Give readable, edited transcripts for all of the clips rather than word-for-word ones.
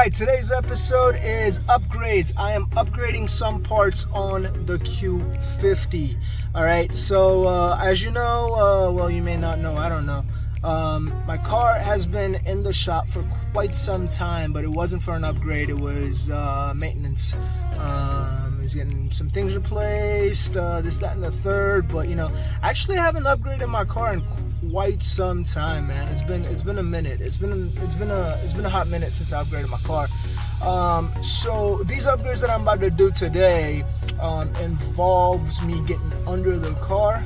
right, today's episode is upgrades. I am upgrading some parts on the Q50. All right, so as you know, well, you may not know, I don't know. My car has been in the shop for quite some time, but it wasn't for an upgrade. It was maintenance. I was getting some things replaced, this, that, and the third. But you know, I actually haven't upgraded my car in quite some time, man. It's been a minute. It's been a hot minute since I upgraded my car. So these upgrades that I'm about to do today involves me getting under the car,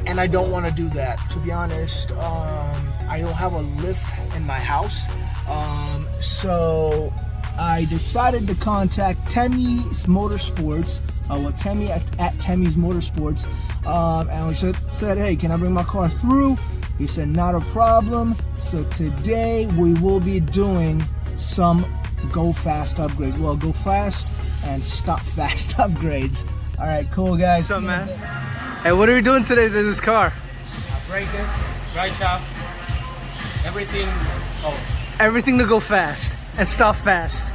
and I don't want to do that, to be honest. I don't have a lift in my house, so I decided to contact Temis Motorsports, Temi at Temis Motorsports, and we said, hey, can I bring my car through? He said, not a problem. So today we will be doing some go fast upgrades. Well, go fast and stop fast upgrades. All right, cool, guys. What's up, man? Hey, what are we doing today to this car? Brake it, dry chop, everything. Everything to go fast and stop fast.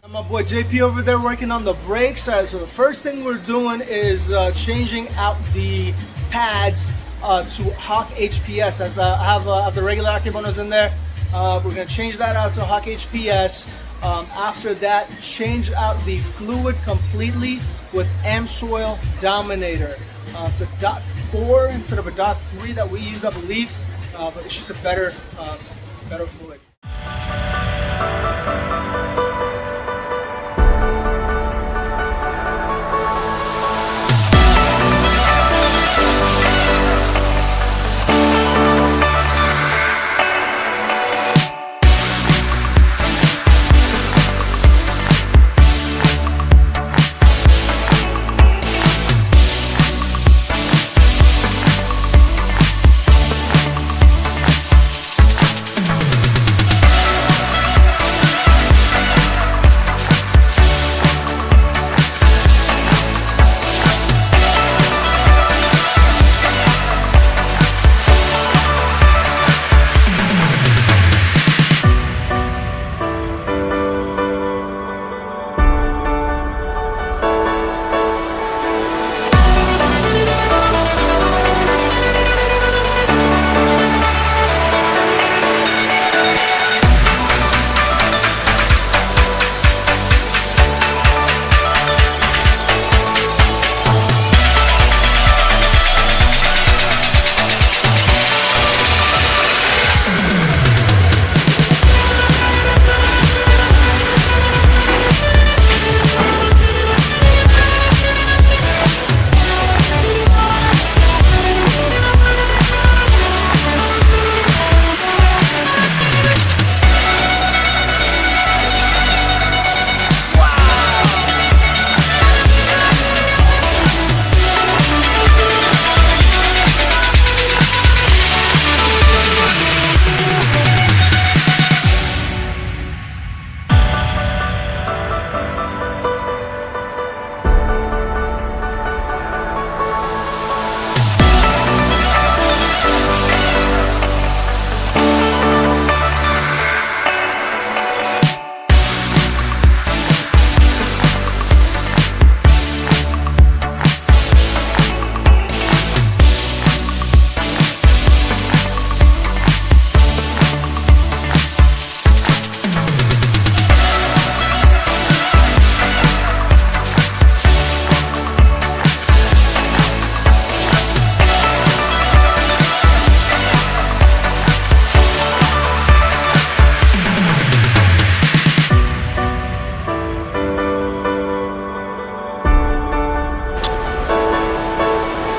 My boy JP over there working on the brakes. So the first thing we're doing is changing out the pads to Hawk HPS. I have the regular Akibonos in there. We're going to change that out to Hawk HPS. After that, change out the fluid completely with AmSoil Dominator. It's a .4 instead of a .3 that we use, I believe, but it's just a better fluid.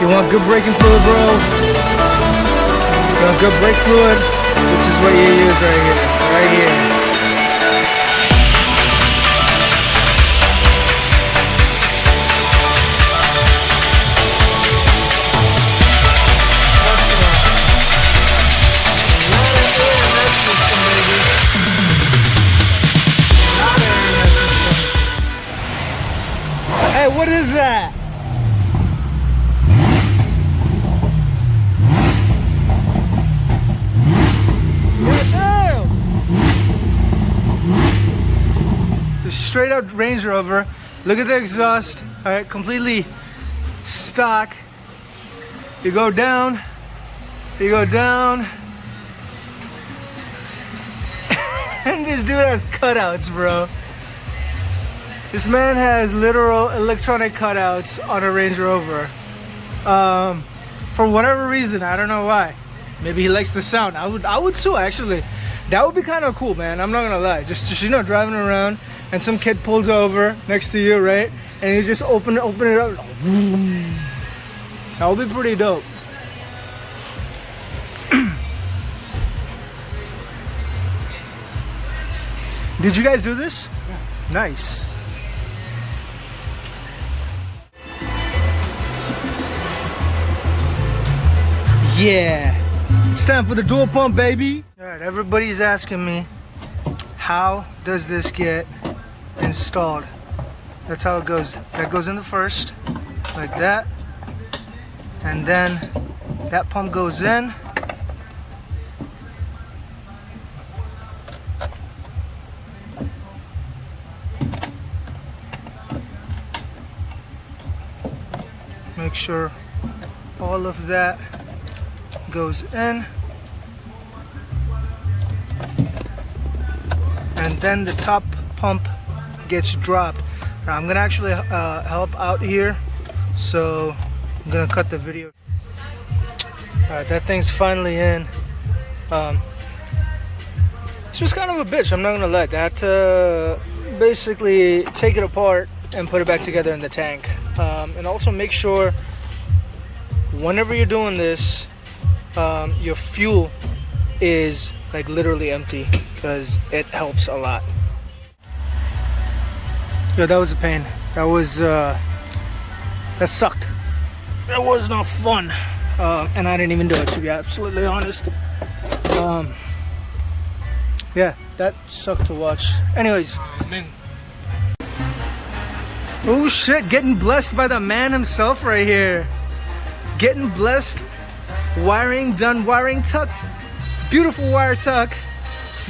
You want good braking fluid, bro? You want good brake fluid? This is what you use right here. Right here. Hey, what is that? straight up Range Rover. Look at the exhaust. All right, completely stock. You go down. You go down. And this dude has cutouts, bro. This man has literal electronic cutouts on a Range Rover. For whatever reason, I don't know why. Maybe he likes the sound. I would too, actually. That would be kind of cool, man. I'm not gonna lie. Just you know, driving around and some kid pulls over next to you, right? And you just open it up. That would be pretty dope. Did you guys do this? Yeah. Nice. Yeah. It's time for the dual pump, baby. All right, everybody's asking me, how does this get installed? That's how it goes. That goes in the first, like that. And then that pump goes in. Make sure all of that goes in. And then the top pump gets dropped. Now, I'm gonna actually help out here, so I'm gonna cut the video. Alright, that thing's finally in. It's just kind of a bitch, I'm not gonna lie. That basically take it apart and put it back together in the tank. And also make sure whenever you're doing this, your fuel is like literally empty, because it helps a lot. Yeah, that was a pain. That was that sucked. That was not fun, and I didn't even do it, to be absolutely honest. Yeah, that sucked to watch. Anyways. Oh shit, getting blessed by the man himself right here. Getting blessed. Wiring done, wiring tuck. Beautiful wire tuck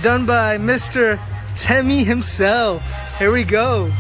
done by Mr. Temi himself. Here we go.